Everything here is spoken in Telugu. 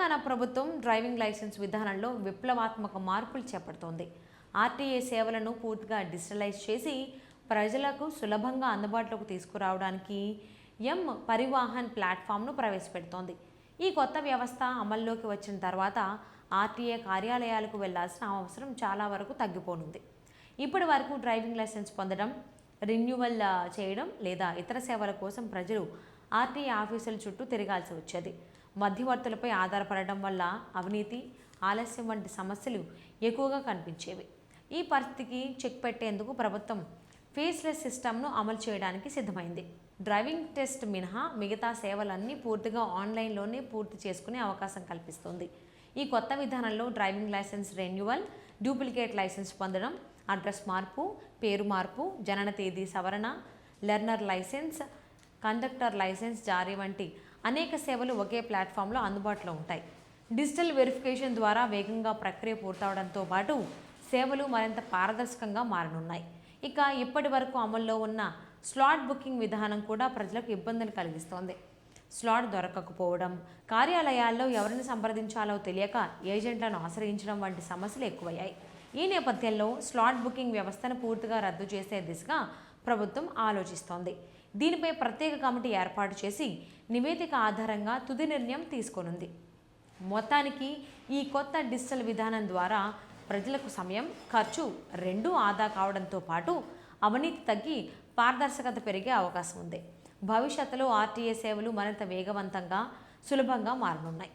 తెలంగాణ ప్రభుత్వం డ్రైవింగ్ లైసెన్స్ విధానంలో విప్లవాత్మక మార్పులు చేపడుతోంది. ఆర్టీఏ సేవలను పూర్తిగా డిజిటలైజ్ చేసి ప్రజలకు సులభంగా అందుబాటులోకి తీసుకురావడానికి పరివాహన్ ప్లాట్ఫామ్ను ప్రవేశపెడుతోంది. ఈ కొత్త వ్యవస్థ అమల్లోకి వచ్చిన తర్వాత ఆర్టీఏ కార్యాలయాలకు వెళ్లాల్సిన అవసరం చాలా వరకు తగ్గిపోనుంది. ఇప్పటి వరకు డ్రైవింగ్ లైసెన్స్ పొందడం, రెన్యువల్ చేయడం లేదా ఇతర సేవల కోసం ప్రజలు ఆర్టీఏ ఆఫీసుల చుట్టూ తిరగాల్సి వచ్చేది. మధ్యవర్తులపై ఆధారపడడం వల్ల అవినీతి, ఆలస్యం వంటి సమస్యలు ఎక్కువగా కనిపించేవి. ఈ పరిస్థితికి చెక్ పెట్టేందుకు ప్రభుత్వం ఫేస్లెస్ సిస్టమ్ను అమలు చేయడానికి సిద్ధమైంది. డ్రైవింగ్ టెస్ట్ మినహా మిగతా సేవలన్నీ పూర్తిగా ఆన్లైన్లోనే పూర్తి చేసుకునే అవకాశం కల్పిస్తుంది. ఈ కొత్త విధానంలో driving licence renewal, duplicate licence పొందడం, అడ్రస్ మార్పు, పేరు మార్పు, జనన తేదీ సవరణ, లెర్నర్ లైసెన్స్, కండక్టర్ లైసెన్స్ జారీ వంటి అనేక సేవలు ఒకే ప్లాట్ఫామ్లో అందుబాటులో ఉంటాయి. డిజిటల్ వెరిఫికేషన్ ద్వారా వేగంగా ప్రక్రియ పూర్తవడంతో పాటు సేవలు మరింత పారదర్శకంగా మారనున్నాయి. ఇక ఇప్పటి వరకు అమల్లో ఉన్న స్లాట్ బుకింగ్ విధానం కూడా ప్రజలకు ఇబ్బందులు కలిగిస్తోంది. స్లాట్ దొరకకపోవడం, కార్యాలయాల్లో ఎవరిని సంప్రదించాలో తెలియక ఏజెంట్లను ఆశ్రయించడం వంటి సమస్యలు ఎక్కువయ్యాయి. ఈ నేపథ్యంలో స్లాట్ బుకింగ్ వ్యవస్థను పూర్తిగా రద్దు చేసే దిశగా ప్రభుత్వం ఆలోచిస్తోంది. దీనిపై ప్రత్యేక కమిటీ ఏర్పాటు చేసి నివేదిక ఆధారంగా తుది నిర్ణయం తీసుకోనుంది. మొత్తానికి ఈ కొత్త డిజిటల్ విధానం ద్వారా ప్రజలకు సమయం, ఖర్చు రెండూ ఆదా కావడంతో పాటు అవినీతి తగ్గి పారదర్శకత పెరిగే అవకాశం ఉంది. భవిష్యత్తులో ఆర్టీఏ సేవలు మరింత వేగవంతంగా, సులభంగా మారనున్నాయి.